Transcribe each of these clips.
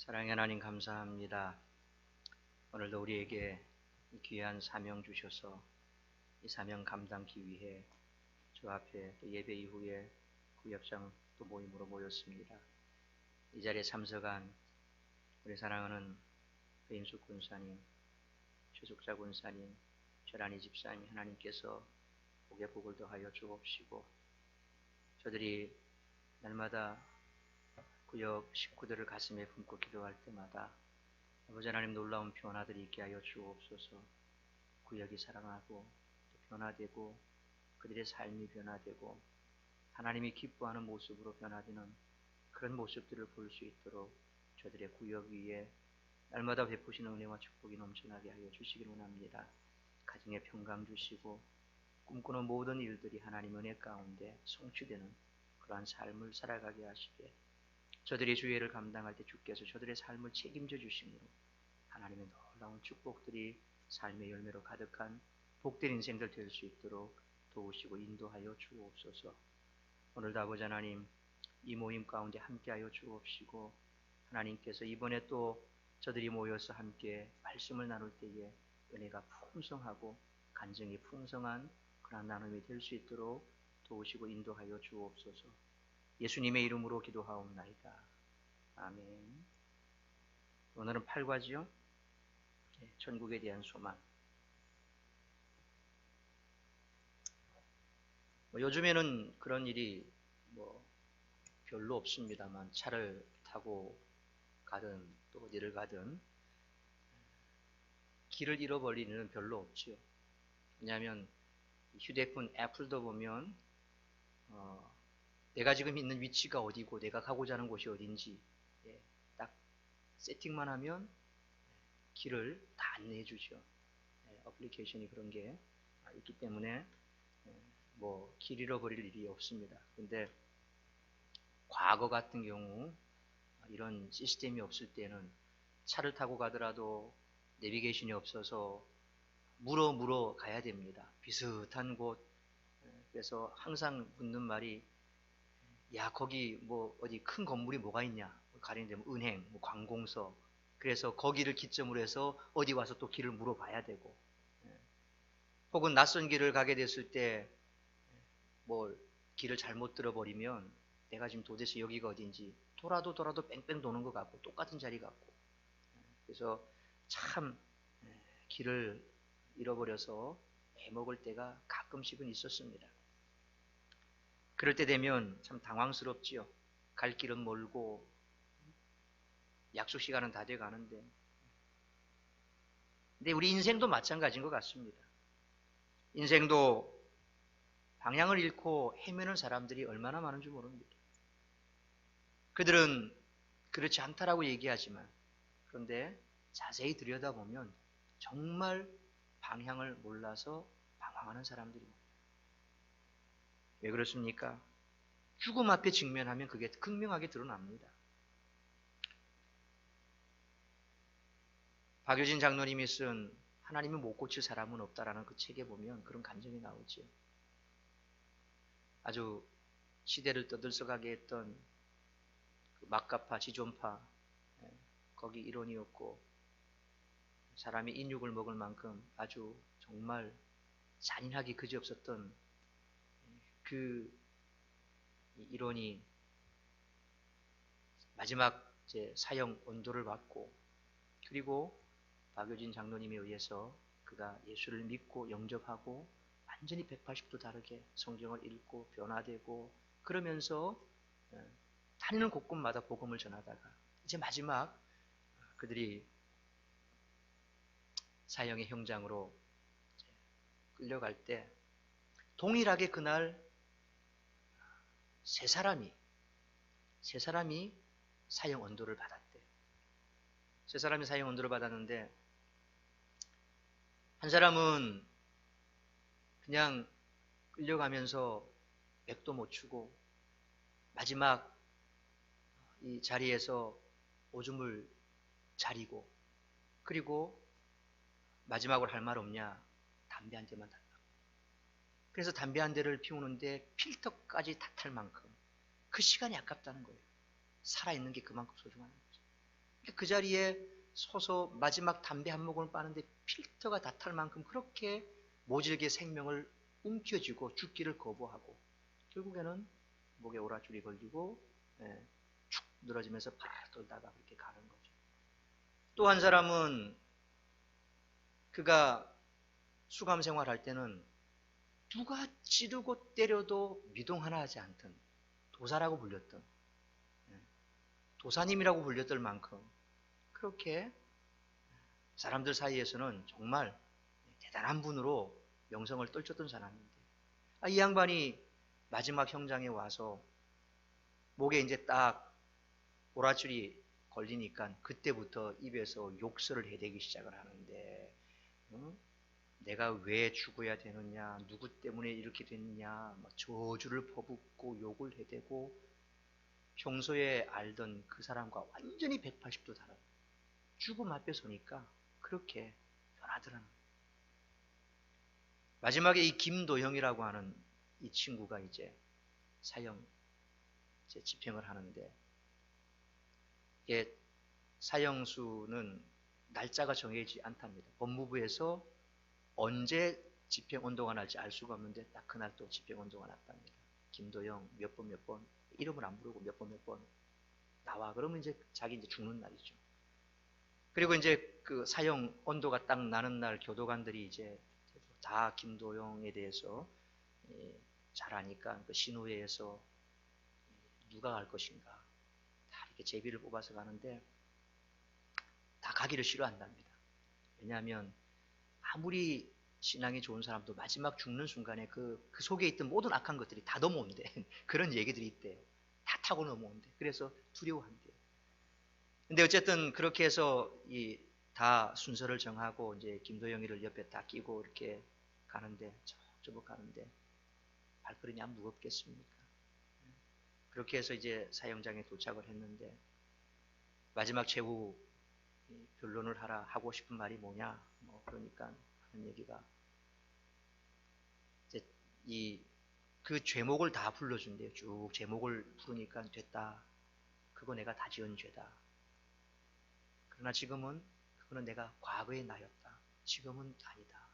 사랑의 하나님 감사합니다. 오늘도 우리에게 귀한 사명 주셔서 이 사명 감당하기 위해 주 앞에 또 예배 이후에 구역장 또 모임으로 모였습니다. 이 자리에 참석한 우리 사랑하는 배인숙 군사님, 최숙자 군사님, 최란희 집사님, 하나님께서 복에 복을 더하여 주옵시고 저들이 날마다 구역 식구들을 가슴에 품고 기도할 때마다 아버지 하나님 놀라운 변화들이 있게 하여 주옵소서. 구역이 사랑하고 변화되고 그들의 삶이 변화되고 하나님이 기뻐하는 모습으로 변화되는 그런 모습들을 볼 수 있도록 저들의 구역 위에 날마다 베푸시는 은혜와 축복이 넘쳐나게 하여 주시길 원합니다. 가정에 평강 주시고 꿈꾸는 모든 일들이 하나님 은혜 가운데 성취되는 그러한 삶을 살아가게 하시되 저들이 주의를 감당할 때 주께서 저들의 삶을 책임져 주심으로 하나님의 놀라운 축복들이 삶의 열매로 가득한 복된 인생들 될 수 있도록 도우시고 인도하여 주옵소서. 오늘도 아버지 하나님 이 모임 가운데 함께하여 주옵시고 하나님께서 이번에 또 저들이 모여서 함께 말씀을 나눌 때에 은혜가 풍성하고 간증이 풍성한 그런 나눔이 될 수 있도록 도우시고 인도하여 주옵소서. 예수님의 이름으로 기도하옵나이다. 아멘. 오늘은 8과지요. 천국에 대한 소망. 요즘에는 그런 일이 별로 없습니다만 차를 타고 가든 또 어디를 가든 길을 잃어버리는 일은 별로 없지요. 왜냐하면 휴대폰 애플도 보면 내가 지금 있는 위치가 어디고 내가 가고자 하는 곳이 어딘지 딱 세팅만 하면 길을 다 안내해 주죠. 어플리케이션이 그런 게 있기 때문에 길 잃어버릴 일이 없습니다. 근데 과거 같은 경우 이런 시스템이 없을 때는 차를 타고 가더라도 내비게이션이 없어서 물어 가야 됩니다. 비슷한 곳. 그래서 항상 묻는 말이 야 거기 어디 큰 건물이 뭐가 있냐, 가령 은행, 관공서. 그래서 거기를 기점으로 해서 어디 와서 또 길을 물어봐야 되고, 혹은 낯선 길을 가게 됐을 때 길을 잘못 들어버리면 내가 지금 도대체 여기가 어딘지 돌아도 뺑뺑 도는 것 같고 똑같은 자리 같고, 그래서 참 길을 잃어버려서 애먹을 때가 가끔씩은 있었습니다. 그럴 때 되면 참 당황스럽지요. 갈 길은 멀고 약속 시간은 다 돼 가는데. 근데 우리 인생도 마찬가지인 것 같습니다. 인생도 방향을 잃고 헤매는 사람들이 얼마나 많은 줄 모릅니다. 그들은 그렇지 않다라고 얘기하지만 그런데 자세히 들여다보면 정말 방향을 몰라서 방황하는 사람들입니다. 왜 그렇습니까? 죽음 앞에 직면하면 그게 극명하게 드러납니다. 박효진 장로님이 쓴 하나님은 못 고칠 사람은 없다라는 그 책에 보면 그런 간증이 나오죠. 아주 시대를 떠들썩하게 했던 그 막가파, 지존파, 거기 일원이었고 사람이 인육을 먹을 만큼 아주 정말 잔인하기 그지없었던 그 일원이 마지막 사형 언도를 받고, 그리고 박효진 장로님에 의해서 그가 예수를 믿고 영접하고 완전히 180도 다르게 성경을 읽고 변화되고 그러면서 다니는 곳곳마다 복음을 전하다가 이제 마지막 그들이 사형의 형장으로 끌려갈 때 동일하게 그날 세 사람이 사형 언도를 받았대. 세 사람이 사형 언도를 받았는데 한 사람은 그냥 끌려가면서 맥도 못 추고 마지막 이 자리에서 오줌을 자리고, 그리고 마지막으로 할 말 없냐, 담배 한 대만 달라고. 그래서 담배 한 대를 피우는데 필터까지 다 탈 만큼 그 시간이 아깝다는 거예요. 살아있는 게 그만큼 소중한 거죠. 그 자리에 서서 마지막 담배 한 모금을 빠는데 필터가 다 탈 만큼 그렇게 모질게 생명을 움켜쥐고 죽기를 거부하고 결국에는 목에 오라줄이 걸리고 축 늘어지면서 파르르 돌다가 그렇게 가는 거죠. 또 한 사람은 그가 수감 생활할 때는 누가 찌르고 때려도 미동 하나 하지 않던 도사라고 불렸던 도사님이라고 불렸던 만큼 그렇게 사람들 사이에서는 정말 대단한 분으로 명성을 떨쳤던 사람인데 이 양반이 마지막 형장에 와서 목에 이제 딱 오라줄이 걸리니까 그때부터 입에서 욕설을 해대기 시작을 하는데 내가 왜 죽어야 되느냐, 누구 때문에 이렇게 됐냐, 저주를 퍼붓고 욕을 해대고 평소에 알던 그 사람과 완전히 180도 다른 죽음 앞에 서니까 그렇게 변하더라는 거예요. 마지막에 이 김도형이라고 하는 이 친구가 이제 사형 이제 집행을 하는데 이게 사형수는 날짜가 정해지지 않답니다. 법무부에서 언제 집행 온도가 날지 알 수가 없는데 딱 그날 또 집행 온도가 났답니다. 김도영 몇 번 이름을 안 부르고 몇 번 나와. 그러면 이제 자기 이제 죽는 날이죠. 그리고 이제 그 사형 온도가 딱 나는 날 교도관들이 이제 다 김도영에 대해서 잘 아니까 그 신우회에서 누가 갈 것인가 다 이렇게 제비를 뽑아서 가는데 다 가기를 싫어한답니다. 왜냐하면 아무리 신앙이 좋은 사람도 마지막 죽는 순간에 그 속에 있던 모든 악한 것들이 다 넘어온대. 그런 얘기들이 있대요. 다 타고 넘어온대. 그래서 두려워한대요. 근데 어쨌든 그렇게 해서 다 순서를 정하고 이제 김도영이를 옆에 딱 끼고 이렇게 가는데 저벅 가는데 발걸음이 안 무겁겠습니까? 그렇게 해서 이제 사형장에 도착을 했는데 마지막 최후 변론을 하고 싶은 말이 뭐냐? 그러니까 하는 얘기가 이제 그 죄목을 다 불러준대요. 쭉 제목을 부르니까 됐다. 그거 내가 다 지은 죄다. 그러나 지금은 그거는 내가 과거의 나였다. 지금은 아니다.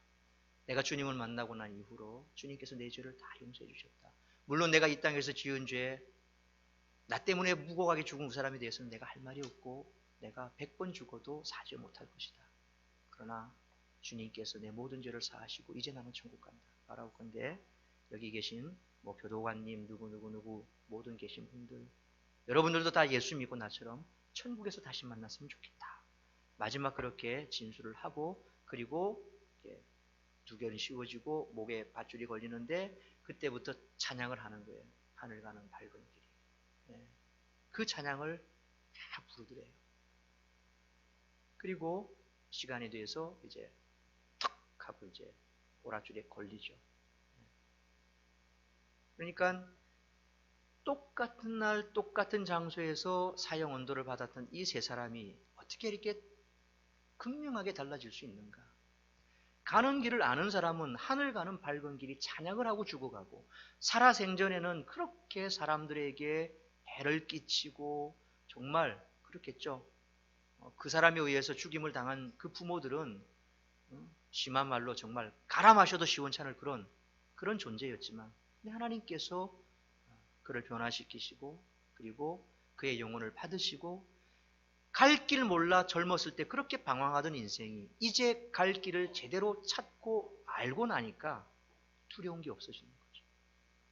내가 주님을 만나고 난 이후로 주님께서 내 죄를 다 용서해 주셨다. 물론 내가 이 땅에서 지은 죄, 나 때문에 무고하게 죽은 그 사람에 대해서는 내가 할 말이 없고 내가 100번 죽어도 사죄 못할 것이다. 그러나 주님께서 내 모든 죄를 사하시고 이제 나는 천국 간다. 말하고 건데 여기 계신 교도관님 누구 모든 계신 분들 여러분들도 다 예수 믿고 나처럼 천국에서 다시 만났으면 좋겠다. 마지막 그렇게 진술을 하고 그리고 두 결은 씌워지고 목에 밧줄이 걸리는데 그때부터 찬양을 하는 거예요. 하늘 가는 밝은 길이. 그 찬양을 다 부르더래요. 그리고 시간이 돼서 이제 턱 하고 이제 오라줄에 걸리죠. 그러니까 똑같은 날 똑같은 장소에서 사형 언도를 받았던 이 세 사람이 어떻게 이렇게 극명하게 달라질 수 있는가? 가는 길을 아는 사람은 하늘 가는 밝은 길이 찬양을 하고 죽어가고 살아생전에는 그렇게 사람들에게 해를 끼치고 정말 그렇겠죠. 그 사람에 의해서 죽임을 당한 그 부모들은 심한 말로 정말 갈아 마셔도 시원찮을 그런 존재였지만 하나님께서 그를 변화시키시고 그리고 그의 영혼을 받으시고 갈 길 몰라 젊었을 때 그렇게 방황하던 인생이 이제 갈 길을 제대로 찾고 알고 나니까 두려운 게 없어지는 거죠.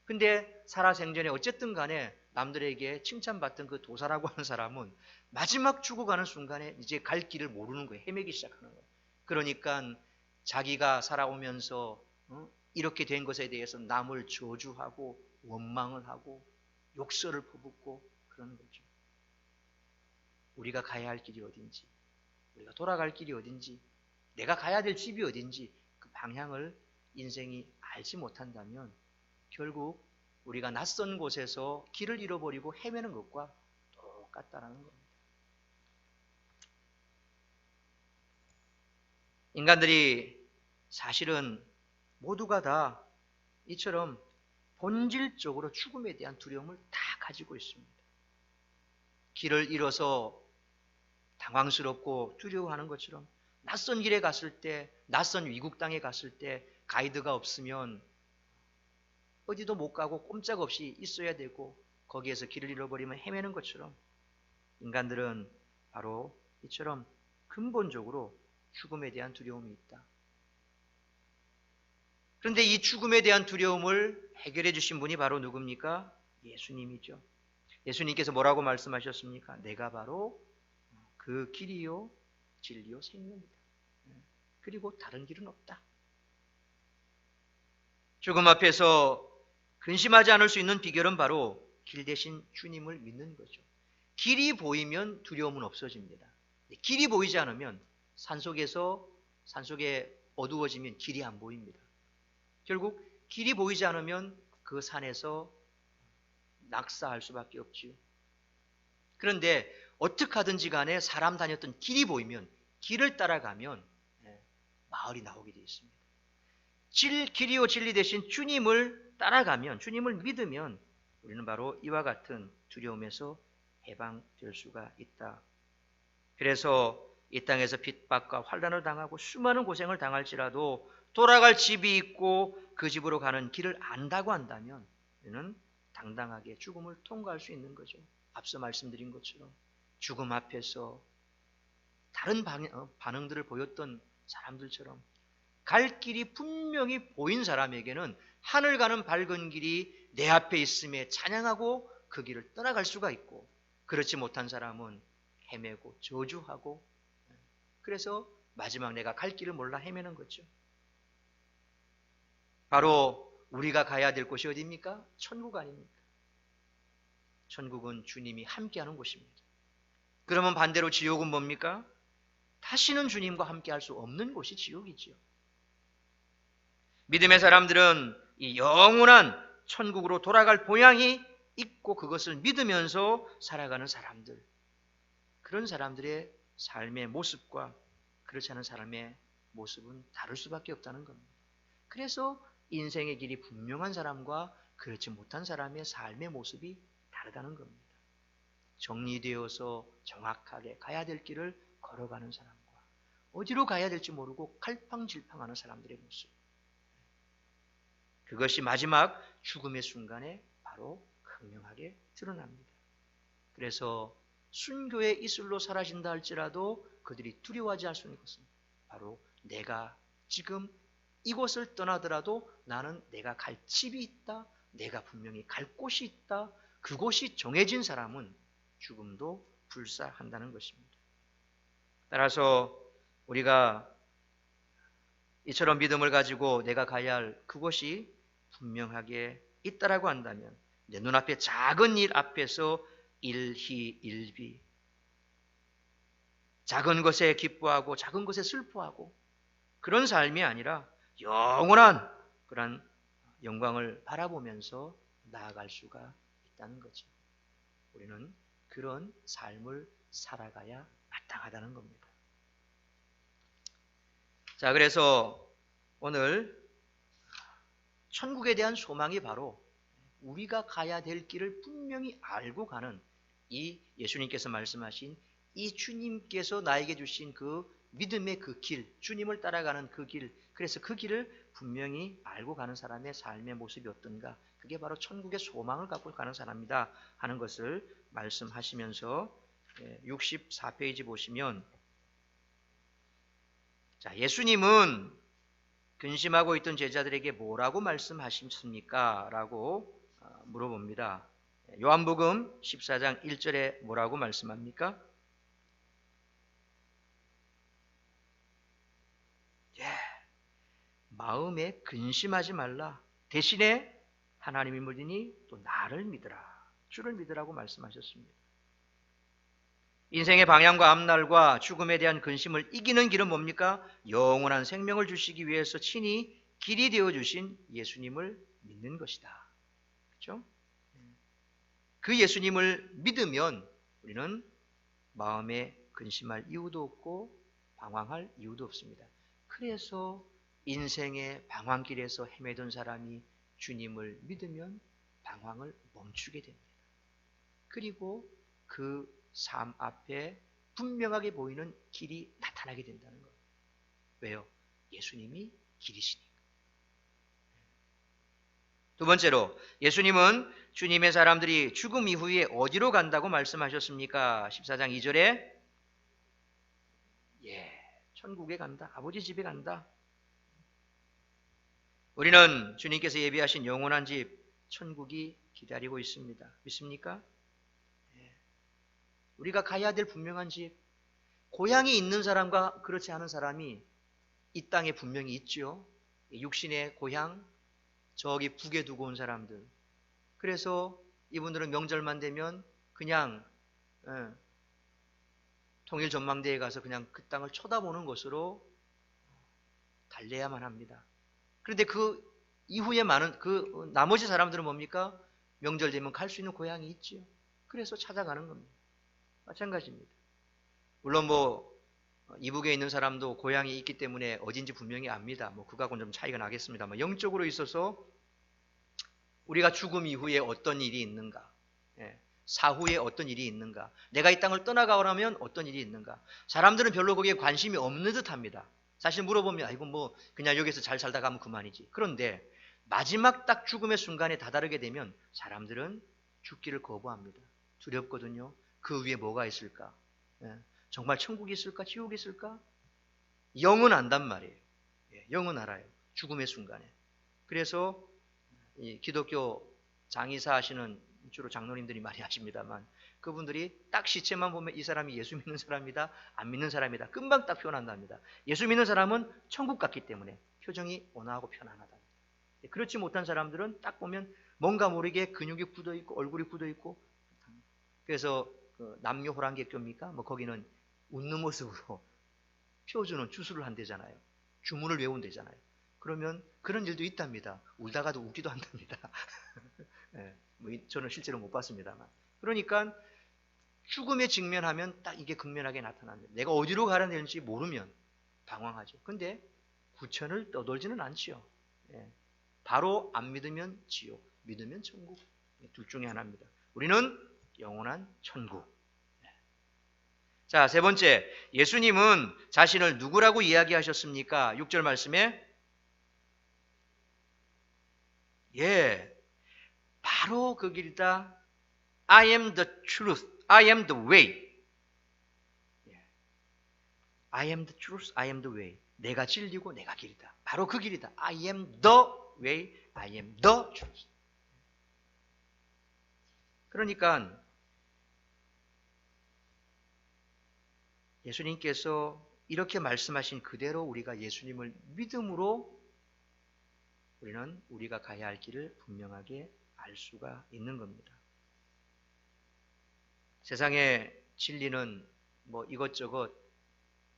근데 살아생전에 어쨌든 간에 남들에게 칭찬받던 그 도사라고 하는 사람은 마지막 죽어가는 순간에 이제 갈 길을 모르는 거예요. 헤매기 시작하는 거예요. 그러니까 자기가 살아오면서 이렇게 된 것에 대해서 남을 저주하고 원망을 하고 욕설을 퍼붓고 그러는 거죠. 우리가 가야 할 길이 어딘지, 우리가 돌아갈 길이 어딘지, 내가 가야 될 집이 어딘지 그 방향을 인생이 알지 못한다면 결국 우리가 낯선 곳에서 길을 잃어버리고 헤매는 것과 똑같다는 겁니다. 인간들이 사실은 모두가 다 이처럼 본질적으로 죽음에 대한 두려움을 다 가지고 있습니다. 길을 잃어서 당황스럽고 두려워하는 것처럼 낯선 길에 갔을 때, 낯선 위국 땅에 갔을 때 가이드가 없으면 어디도 못 가고 꼼짝없이 있어야 되고 거기에서 길을 잃어버리면 헤매는 것처럼 인간들은 바로 이처럼 근본적으로 죽음에 대한 두려움이 있다. 그런데 이 죽음에 대한 두려움을 해결해 주신 분이 바로 누굽니까? 예수님이죠. 예수님께서 뭐라고 말씀하셨습니까? 내가 바로 그 길이요 진리요 생명이다. 그리고 다른 길은 없다. 죽음 앞에서 근심하지 않을 수 있는 비결은 바로 길 대신 주님을 믿는 거죠. 길이 보이면 두려움은 없어집니다. 길이 보이지 않으면 산속에 어두워지면 길이 안 보입니다. 결국 길이 보이지 않으면 그 산에서 낙사할 수밖에 없지요. 그런데 어떻게 하든지 간에 사람 다녔던 길이 보이면 길을 따라가면 마을이 나오게 되어 있습니다. 길이요 진리 대신 주님을 따라가면, 주님을 믿으면 우리는 바로 이와 같은 두려움에서 해방될 수가 있다. 그래서 이 땅에서 핍박과 환난을 당하고 수많은 고생을 당할지라도 돌아갈 집이 있고 그 집으로 가는 길을 안다고 한다면 우리는 당당하게 죽음을 통과할 수 있는 거죠. 앞서 말씀드린 것처럼 죽음 앞에서 다른 반응들을 보였던 사람들처럼 갈 길이 분명히 보인 사람에게는 하늘 가는 밝은 길이 내 앞에 있음에 찬양하고 그 길을 떠나갈 수가 있고, 그렇지 못한 사람은 헤매고 저주하고, 그래서 마지막 내가 갈 길을 몰라 헤매는 거죠. 바로 우리가 가야 될 곳이 어디입니까? 천국 아닙니까? 천국은 주님이 함께하는 곳입니다. 그러면 반대로 지옥은 뭡니까? 다시는 주님과 함께할 수 없는 곳이 지옥이지요. 믿음의 사람들은 이 영원한 천국으로 돌아갈 보양이 있고 그것을 믿으면서 살아가는 사람들, 그런 사람들의 삶의 모습과 그렇지 않은 사람의 모습은 다를 수밖에 없다는 겁니다. 그래서 인생의 길이 분명한 사람과 그렇지 못한 사람의 삶의 모습이 다르다는 겁니다. 정리되어서 정확하게 가야 될 길을 걸어가는 사람과 어디로 가야 될지 모르고 갈팡질팡하는 사람들의 모습, 그것이 마지막 죽음의 순간에 바로 극명하게 드러납니다. 그래서 순교의 이슬로 사라진다 할지라도 그들이 두려워하지 않을 수 있는 것은 바로 내가 지금 이곳을 떠나더라도 나는 내가 갈 집이 있다, 내가 분명히 갈 곳이 있다, 그곳이 정해진 사람은 죽음도 불사한다는 것입니다. 따라서 우리가 이처럼 믿음을 가지고 내가 가야 할 그곳이 분명하게 있다라고 한다면 내 눈앞에 작은 일 앞에서 일희일비, 작은 것에 기뻐하고 작은 것에 슬퍼하고 그런 삶이 아니라 영원한 그런 영광을 바라보면서 나아갈 수가 있다는 거죠. 우리는 그런 삶을 살아가야 마땅하다는 겁니다. 자, 그래서 오늘 천국에 대한 소망이 바로 우리가 가야 될 길을 분명히 알고 가는 이 예수님께서 말씀하신 이 주님께서 나에게 주신 그 믿음의 그 길, 주님을 따라가는 그 길, 그래서 그 길을 분명히 알고 가는 사람의 삶의 모습이 어떤가, 그게 바로 천국의 소망을 갖고 가는 사람이다 하는 것을 말씀하시면서 64페이지 보시면, 자, 예수님은 근심하고 있던 제자들에게 뭐라고 말씀하셨습니까? 라고 물어봅니다. 요한복음 14장 1절에 뭐라고 말씀합니까? 마음에 근심하지 말라. 대신에 하나님이 믿으니 또 나를 믿으라. 주를 믿으라고 말씀하셨습니다. 인생의 방향과 앞날과 죽음에 대한 근심을 이기는 길은 뭡니까? 영원한 생명을 주시기 위해서 친히 길이 되어주신 예수님을 믿는 것이다. 그렇죠? 그 예수님을 믿으면 우리는 마음에 근심할 이유도 없고 방황할 이유도 없습니다. 그래서 인생의 방황길에서 헤매던 사람이 주님을 믿으면 방황을 멈추게 됩니다. 그리고 그 삶 앞에 분명하게 보이는 길이 나타나게 된다는 거예요. 왜요? 예수님이 길이시니까. 두 번째로 예수님은 주님의 사람들이 죽음 이후에 어디로 간다고 말씀하셨습니까? 14장 2절에 천국에 간다. 아버지 집에 간다. 우리는 주님께서 예비하신 영원한 집 천국이 기다리고 있습니다. 믿습니까? 우리가 가야 될 분명한 집, 고향이 있는 사람과 그렇지 않은 사람이 이 땅에 분명히 있죠. 육신의 고향, 저기 북에 두고 온 사람들. 그래서 이분들은 명절만 되면 그냥 통일 전망대에 가서 그냥 그 땅을 쳐다보는 것으로 달래야만 합니다. 그런데 그 이후에 많은 그 나머지 사람들은 뭡니까? 명절 되면 갈 수 있는 고향이 있지요. 그래서 찾아가는 겁니다. 마찬가지입니다. 물론 뭐 이북에 있는 사람도 고향이 있기 때문에 어딘지 분명히 압니다. 뭐 그거하고는 좀 차이가 나겠습니다만 영적으로 있어서 우리가 죽음 이후에 어떤 일이 있는가, 사후에 어떤 일이 있는가, 내가 이 땅을 떠나가려면 어떤 일이 있는가. 사람들은 별로 거기에 관심이 없는 듯합니다. 사실 물어보면 이건 뭐 그냥 여기서 잘 살다 가면 그만이지. 그런데 마지막 딱 죽음의 순간에 다다르게 되면 사람들은 죽기를 거부합니다. 두렵거든요. 그 위에 뭐가 있을까? 정말 천국이 있을까? 지옥이 있을까? 영은 안단 말이에요. 영은 알아요. 죽음의 순간에. 그래서 이 기독교 장의사 하시는 주로 장로님들이 많이 하십니다만 그분들이 딱 시체만 보면 이 사람이 예수 믿는 사람이다, 안 믿는 사람이다. 금방 딱 표현한답니다. 예수 믿는 사람은 천국 갔기 때문에 표정이 온화하고 편안하다. 그렇지 못한 사람들은 딱 보면 뭔가 모르게 근육이 굳어 있고 얼굴이 굳어 있고. 그래서 그 남녀 호랑객교입니까? 뭐 거기는 웃는 모습으로 표주는 주술을 한대잖아요. 주문을 외운대잖아요. 그러면 그런 일도 있답니다. 울다가도 웃기도 한답니다. 뭐 저는 실제로 못 봤습니다만. 그러니까 죽음에 직면하면 딱 이게 극명하게 나타납니다. 내가 어디로 가야 되는지 모르면 방황하죠. 근데 구천을 떠돌지는 않지요. 바로 안 믿으면 지옥, 믿으면 천국. 둘 중에 하나입니다. 우리는 영원한 천국. 자, 세 번째, 예수님은 자신을 누구라고 이야기하셨습니까? 6절 말씀에 바로 그 길이다. I am the truth. I am the way. I am the truth. I am the way. 내가 진리고 내가 길이다. 바로 그 길이다. I am the way. I am the truth. 그러니까 예수님께서 이렇게 말씀하신 그대로 우리가 예수님을 믿음으로 우리는 우리가 가야 할 길을 분명하게 알 수가 있는 겁니다. 세상의 진리는 뭐 이것저것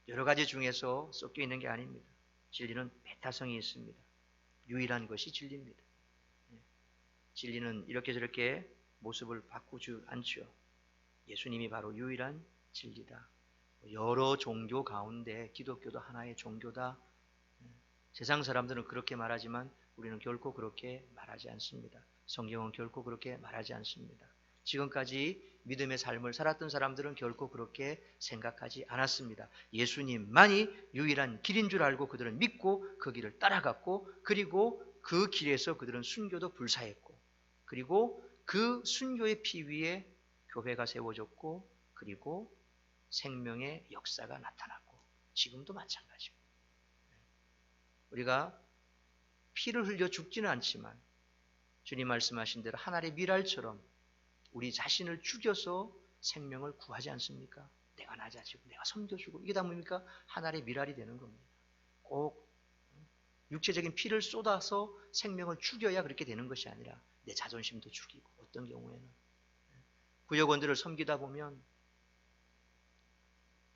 여러 가지 중에서 섞여 있는 게 아닙니다. 진리는 배타성이 있습니다. 유일한 것이 진리입니다. 진리는 이렇게 저렇게 모습을 바꾸지 않죠. 예수님이 바로 유일한 진리다. 여러 종교 가운데 기독교도 하나의 종교다. 세상 사람들은 그렇게 말하지만 우리는 결코 그렇게 말하지 않습니다. 성경은 결코 그렇게 말하지 않습니다. 지금까지 믿음의 삶을 살았던 사람들은 결코 그렇게 생각하지 않았습니다. 예수님만이 유일한 길인 줄 알고 그들은 믿고 그 길을 따라갔고, 그리고 그 길에서 그들은 순교도 불사했고, 그리고 그 순교의 피 위에 교회가 세워졌고, 그리고 생명의 역사가 나타났고, 지금도 마찬가지입니다. 우리가 피를 흘려 죽지는 않지만 주님 말씀하신 대로 하늘의 미랄처럼 우리 자신을 죽여서 생명을 구하지 않습니까? 내가 낮아지고 내가 섬겨주고 이게 다 뭡니까? 하늘의 미랄이 되는 겁니다. 꼭 육체적인 피를 쏟아서 생명을 죽여야 그렇게 되는 것이 아니라 내 자존심도 죽이고, 어떤 경우에는 구역원들을 섬기다 보면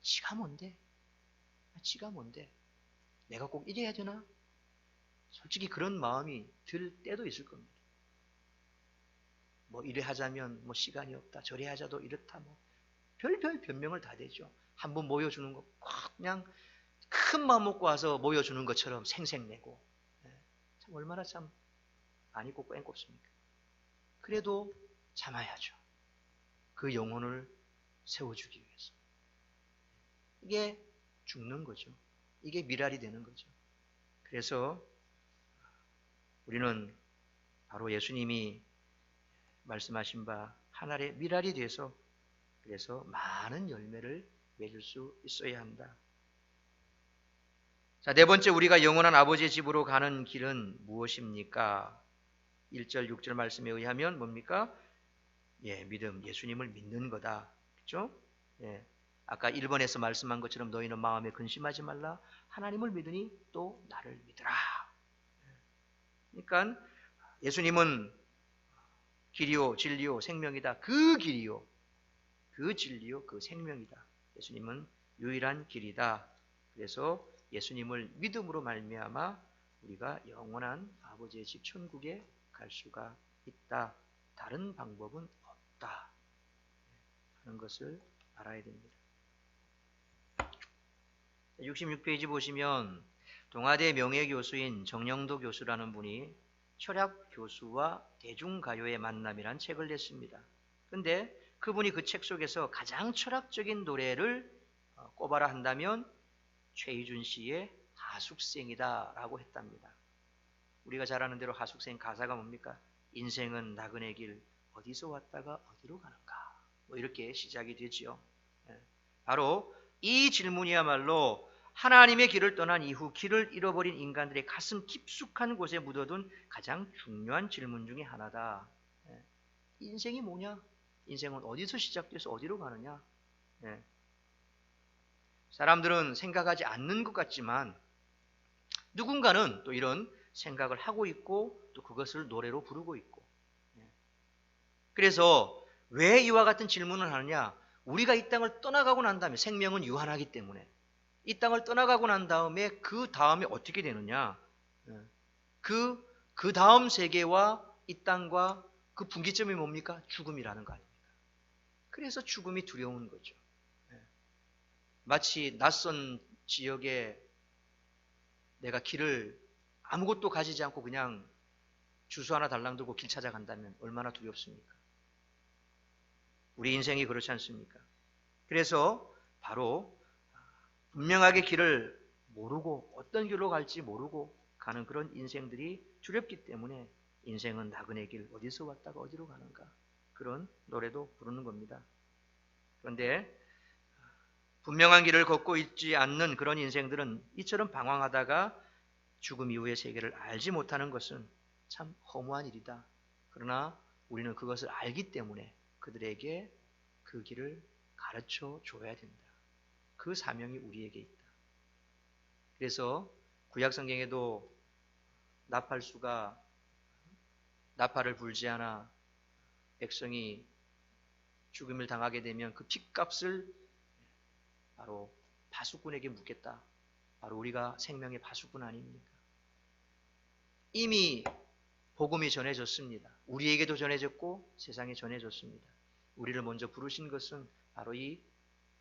지가 뭔데? 지가 뭔데? 내가 꼭 이래야 되나? 솔직히 그런 마음이 들 때도 있을 겁니다. 뭐 이래 하자면 뭐 시간이 없다, 저래 하자도 이렇다, 뭐 별별 변명을 다 대죠. 한번 모여주는 거 그냥 큰 마음 먹고 와서 모여주는 것처럼 생색내고, 참 얼마나 참 안 있고 꽹꼽습니까? 그래도 참아야죠. 그 영혼을 세워주기 위해서. 이게 죽는 거죠. 이게 미랄이 되는 거죠. 그래서 우리는 바로 예수님이 말씀하신 바 한 알의 미랄이 돼서 그래서 많은 열매를 맺을 수 있어야 한다. 자, 네 번째, 우리가 영원한 아버지의 집으로 가는 길은 무엇입니까? 1절, 6절 말씀에 의하면 뭡니까? 믿음, 예수님을 믿는 거다. 그렇죠? 아까 1번에서 말씀한 것처럼 너희는 마음에 근심하지 말라. 하나님을 믿으니 또 나를 믿으라. 그러니까 예수님은 길이요 진리요 생명이다. 그 길이요 그 진리요 그 생명이다. 예수님은 유일한 길이다. 그래서 예수님을 믿음으로 말미암아 우리가 영원한 아버지의 집 천국에 갈 수가 있다. 다른 방법은 없다 하는 것을 알아야 됩니다. 66페이지 보시면 동아대 명예교수인 정영도 교수라는 분이 철학 교수와 대중가요의 만남이란 책을 냈습니다. 근데 그분이 그 책 속에서 가장 철학적인 노래를 꼽아라 한다면 최희준 씨의 하숙생이다 라고 했답니다. 우리가 잘 아는 대로 하숙생 가사가 뭡니까? 인생은 나그네 길 어디서 왔다가 어디로 가는가, 뭐 이렇게 시작이 되지요. 바로 이 질문이야말로 하나님의 길을 떠난 이후 길을 잃어버린 인간들의 가슴 깊숙한 곳에 묻어둔 가장 중요한 질문 중에 하나다. 인생이 뭐냐? 인생은 어디서 시작돼서 어디로 가느냐? 사람들은 생각하지 않는 것 같지만 누군가는 또 이런 생각을 하고 있고 또 그것을 노래로 부르고 있고. 그래서 왜 이와 같은 질문을 하느냐? 우리가 이 땅을 떠나가고 난 다음에 생명은 유한하기 때문에 이 땅을 떠나가고 난 다음에 그 다음에 어떻게 되느냐? 그 다음 세계와 이 땅과 그 분기점이 뭡니까? 죽음이라는 거 아닙니까? 그래서 죽음이 두려운 거죠. 마치 낯선 지역에 내가 길을 아무것도 가지지 않고 그냥 주소 하나 달랑 들고 길 찾아간다면 얼마나 두렵습니까? 우리 인생이 그렇지 않습니까? 그래서 바로 분명하게 길을 모르고 어떤 길로 갈지 모르고 가는 그런 인생들이 두렵기 때문에 인생은 나그네 길 어디서 왔다가 어디로 가는가, 그런 노래도 부르는 겁니다. 그런데 분명한 길을 걷고 있지 않는 그런 인생들은 이처럼 방황하다가 죽음 이후의 세계를 알지 못하는 것은 참 허무한 일이다. 그러나 우리는 그것을 알기 때문에 그들에게 그 길을 가르쳐 줘야 된다. 그 사명이 우리에게 있다. 그래서 구약성경에도 나팔수가 나팔을 불지 않아 백성이 죽음을 당하게 되면 그 핏값을 바로 파수꾼에게 묻겠다. 바로 우리가 생명의 파수꾼 아닙니까? 이미 복음이 전해졌습니다. 우리에게도 전해졌고 세상에 전해졌습니다. 우리를 먼저 부르신 것은 바로 이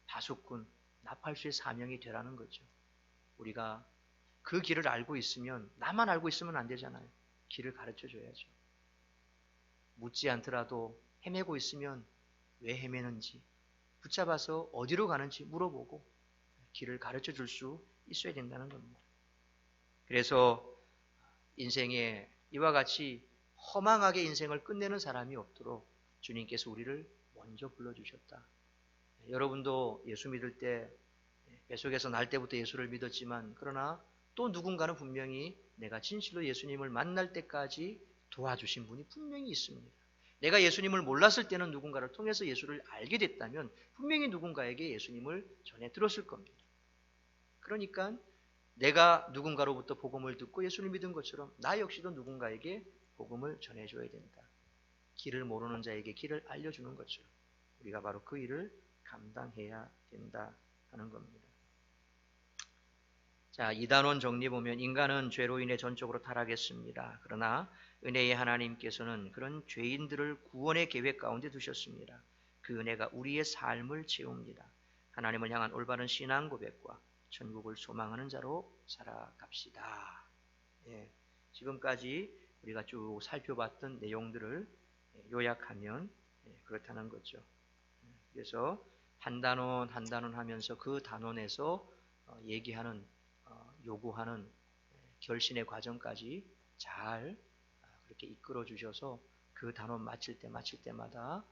파수꾼, 나팔수의 사명이 되라는 거죠. 우리가 그 길을 알고 있으면, 나만 알고 있으면 안 되잖아요. 길을 가르쳐 줘야죠. 묻지 않더라도 헤매고 있으면 왜 헤매는지, 붙잡아서 어디로 가는지 물어보고 길을 가르쳐 줄 수 있어야 된다는 겁니다. 그래서 인생에 이와 같이 허망하게 인생을 끝내는 사람이 없도록 주님께서 우리를 먼저 불러주셨다. 여러분도 예수 믿을 때 뱃속에서 날 때부터 예수를 믿었지만 그러나 또 누군가는 분명히 내가 진실로 예수님을 만날 때까지 도와주신 분이 분명히 있습니다. 내가 예수님을 몰랐을 때는 누군가를 통해서 예수를 알게 됐다면 분명히 누군가에게 예수님을 전해 들었을 겁니다. 그러니까 내가 누군가로부터 복음을 듣고 예수를 믿은 것처럼 나 역시도 누군가에게 복음을 전해줘야 된다. 길을 모르는 자에게 길을 알려주는 것처럼 우리가 바로 그 일을 감당해야 된다 하는 겁니다. 자, 2단원 정리 보면 인간은 죄로 인해 전적으로 타락했습니다. 그러나 은혜의 하나님께서는 그런 죄인들을 구원의 계획 가운데 두셨습니다. 그 은혜가 우리의 삶을 채웁니다. 하나님을 향한 올바른 신앙 고백과 천국을 소망하는 자로 살아갑시다. 지금까지 우리가 쭉 살펴봤던 내용들을 요약하면 그렇다는 거죠. 그래서 한 단원 한 단원 하면서 그 단원에서 얘기하는 요구하는 결신의 과정까지 잘 그렇게 이끌어 주셔서 그 단원 마칠 때마다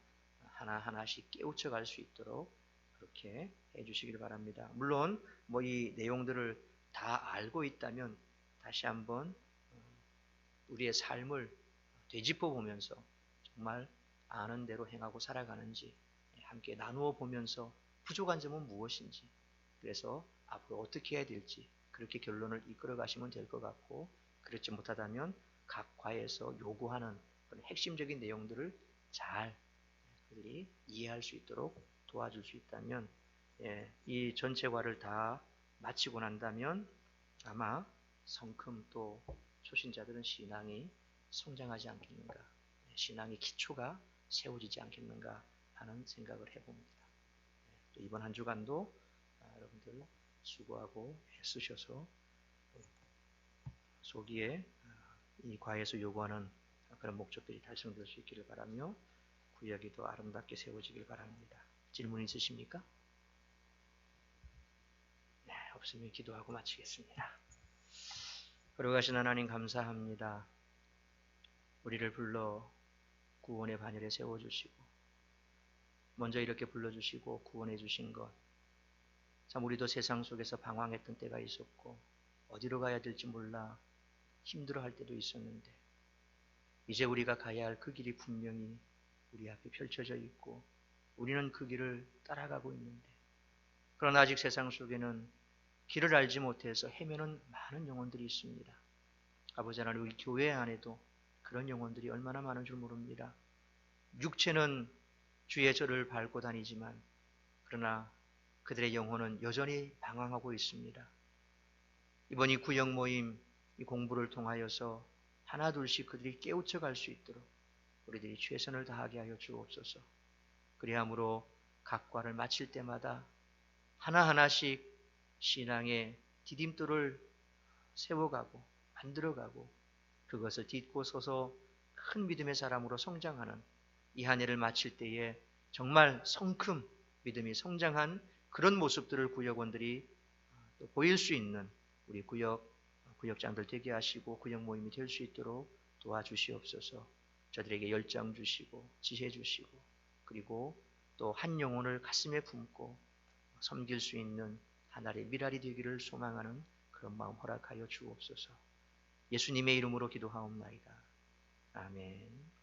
하나하나씩 깨우쳐 갈 수 있도록 그렇게 해 주시길 바랍니다. 물론 뭐 이 내용들을 다 알고 있다면 다시 한번 우리의 삶을 되짚어 보면서 정말 아는 대로 행하고 살아가는지 함께 나누어 보면서 부족한 점은 무엇인지, 그래서 앞으로 어떻게 해야 될지 그렇게 결론을 이끌어 가시면 될 것 같고, 그렇지 못하다면 각 과에서 요구하는 그런 핵심적인 내용들을 잘 그들이 이해할 수 있도록 도와줄 수 있다면, 이 전체 과를 다 마치고 난다면 아마 성큼 또 초신자들은 신앙이 성장하지 않겠는가, 신앙의 기초가 세워지지 않겠는가 하는 생각을 해봅니다. 또 이번 한 주간도 여러분들 수고하고 애쓰셔서 소기에 이 과에서 요구하는 그런 목적들이 달성될 수 있기를 바라며 구역이 더 아름답게 세워지길 바랍니다. 질문 있으십니까? 네, 없으면 기도하고 마치겠습니다. 걸어가신 하나님 감사합니다. 우리를 불러 구원의 반열에 세워주시고 먼저 이렇게 불러주시고 구원해 주신 것, 참 우리도 세상 속에서 방황했던 때가 있었고 어디로 가야 될지 몰라 힘들어할 때도 있었는데 이제 우리가 가야 할 그 길이 분명히 우리 앞에 펼쳐져 있고 우리는 그 길을 따라가고 있는데, 그러나 아직 세상 속에는 길을 알지 못해서 헤매는 많은 영혼들이 있습니다. 아버지 하나님, 우리 교회 안에도 그런 영혼들이 얼마나 많은 줄 모릅니다. 육체는 주의 절을 밟고 다니지만 그러나 그들의 영혼은 여전히 방황하고 있습니다. 이번 이 구역 모임, 이 공부를 통하여서 하나 둘씩 그들이 깨우쳐 갈 수 있도록 우리들이 최선을 다하게 하여 주옵소서. 그리함으로 각 과를 마칠 때마다 하나하나씩 신앙의 디딤돌을 세워가고 만들어가고 그것을 딛고 서서 큰 믿음의 사람으로 성장하는 이 한 해를 마칠 때에 정말 성큼 믿음이 성장한 그런 모습들을 구역원들이 또 보일 수 있는 우리 구역장들 되게 하시고 구역 모임이 될 수 있도록 도와주시옵소서. 저들에게 열정 주시고 지혜 주시고 그리고 또 한 영혼을 가슴에 품고 섬길 수 있는 하나의 미랄이 되기를 소망하는 그런 마음 허락하여 주옵소서. 예수님의 이름으로 기도하옵나이다. 아멘.